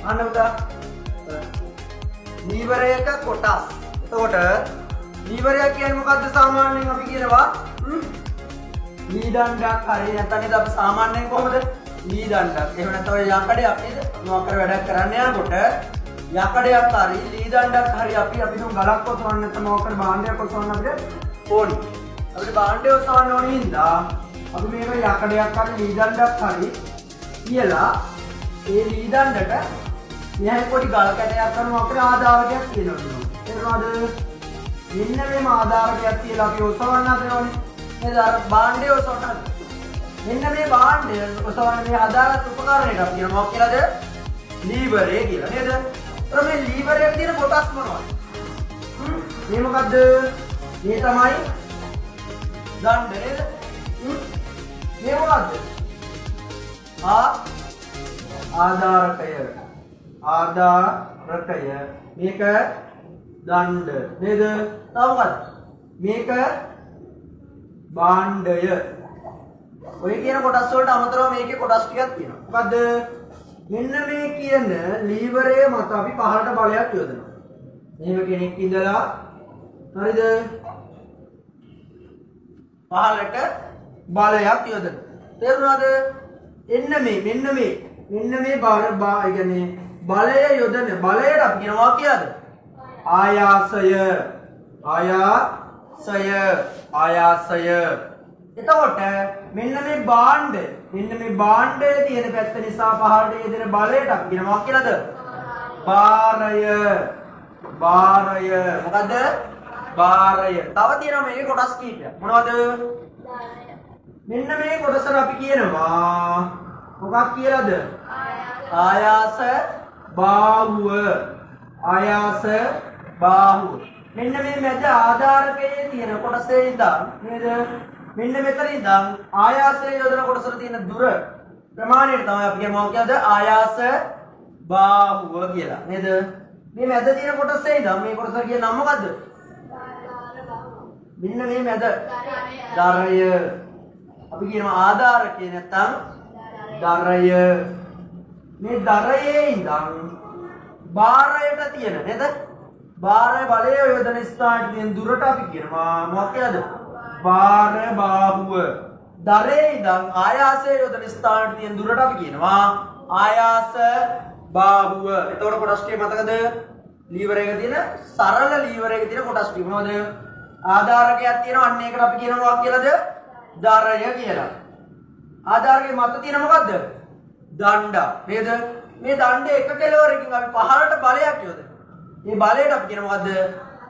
අන්න පුතා ලීවර එක කොටස්. එතකොට ලීවරය කියන්නේ මොකද්ද සාමාන්‍යයෙන් අපි කියනවා ලී දණ්ඩක් හරි නැත්නම් ඒක අපි සාමාන්‍යයෙන් කොහොමද ලී දණ්ඩක්. එහෙම නැත්නම් ඔය යකඩයක් නේද? මොකක් කර වැඩක් කරන්න යනකොට යකඩයක් හරි ලී දණ්ඩක් හරි අපි තුන් ගලක් ඔසවන්න නැත්නම් මොකක් කර භාණ්ඩයක් ඔසවන්න අපිට ඕනි. අපිට භාණ්ඩය ඔසවන්න ඕනි හින්දා අපි මේක යකඩයක් හරි ලී දණ්ඩක් හරි කියලා ඒ ලී දණ්ඩට මෙහි පොඩි ගල් කැටයක් කරනවා අපේ ආධාරකයක් තියෙනවා. තේරුණාද? මෙන්න මේම ආධාරකයක් තියලා අපි ඔසවන්න හදනවනේ. නේද? අර භාණ්ඩය ඔසවන්න. මෙන්න මේ භාණ්ඩය ඔසවන්න මේ ආධාරත් උපකරණයට අපි කියනවා මොකක් කියලාද? ලීවරය කියලා නේද? ඒතර මේ ලීවරයේ තියෙන කොටස් මොනවද? මේ මොකද්ද? මේ තමයි දණ්ඩ නේද? මේ මොකද්ද? ආධාරකය. ආධාරකය. මේක දණ්ඩ නේද? තව මොකක්ද? මේක භාණ්ඩය. ඔය කියන කොටස් වලට අමතරව මේකේ කොටස් ටිකක් තියෙනවා. මොකද්ද? මෙන්න මේ කියන ලීවරය මත අපි පහළට බලයක් යොදනවා. මෙහෙම කෙනෙක් ඉඳලා හරිද? පහළට බලයක් යොදනවා. තේරුණාද? මෙන්න මේ කියන්නේ බලය යොදන බලයට අපි කියනවා කියලාද? ආයාසය. එතකොට මෙන්න මේ භාණ්ඩයේ තියෙන පැත්ත නිසා පහළට යෙදෙන බලයට අපි කියනවා කියලාද? භාරය. මොකද්ද? භාරය. තව තියෙනවා මේකේ කොටස් කීපයක්. මොනවද? මෙන්න මේ කොටසට අපි කියනවා මොකක් කියලාද? ආයාස බාහුව. මෙන්න මේ මැද ආධාරකයේ තියෙන කොටසේ ඉඳන් නේද? මෙන්න මෙතන ඉඳන් ආයාසයේ යොදන කොටසට තියෙන දුර ප්‍රමාණයට තමයි අපි කියනවා කියලාද? ආයාස බාහුව කියලා නේද? මේ මැද තියෙන කොටසේ ඉඳන් මේ කොටස කියන නම මොකද්ද? මෙන්න මේ මැද දරය. අපි කියනවා ආධාරකේ නැත්තම් දරය. මේ දරයේ ඉඳන් භාරයට තියෙන නේද? භාර බලය යොදන ස්ථානට තියෙන දුරට අපි කියනවා මොකක් කියලාද? භාර බාහුව. දරයේ ඉඳන් ආයාසයේ යොදන ස්ථානට තියෙන දුරට අපි කියනවා ආයාස බාහුව. එතකොට කොටස් ටික මතකද? ලීවරයක තියෙන සරල ලීවරයක තියෙන කොටස් ටික මොනවද? ආධාරකයක් තියෙනවා. අන්න ඒකට අපි කියනවා මොකක් කියලාද? දරය කියලා. ආධාරකයේ මත තියෙන මොකද්ද? දණ්ඩ නේද? මේ දණ්ඩේ එක කෙලවරකින් අපි පහළට බලයක් යොදනවා. මේ බලයට අපි කියන මොකද්ද?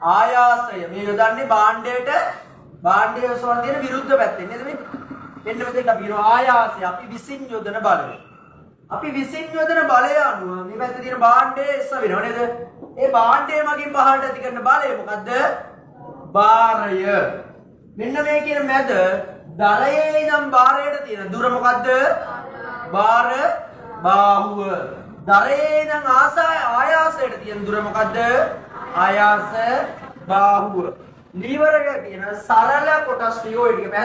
ආයාසය. මේ යොදන්නේ භාණ්ඩයේ ඔසවන තියෙන විරුද්ධ පැත්තෙන් නේද මේ? මෙන්න මෙතෙන් අපි කියනවා ආයාසය. අපි විසින් යොදන බලය. අපි විසින් යොදන බලය අනුව මේ පැත්තේ තියෙන භාණ්ඩයේ එසවෙනව නේද? ඒ භාණ්ඩයේ මගින් පහළට ඇති කරන බලය මොකද්ද? භාරය. මෙන්න මේ කියන මැද දරයේ ඉඳන් භාරයට තියෙන දුර මොකද්ද? භාර බාහුව. දරයේ ඉඳන් ආයාසයට තියෙන දුර මොකද්ද? ආයාස බාහුව. ලීවරයේ තියෙන සරල කොටස් ටික ඔය ටික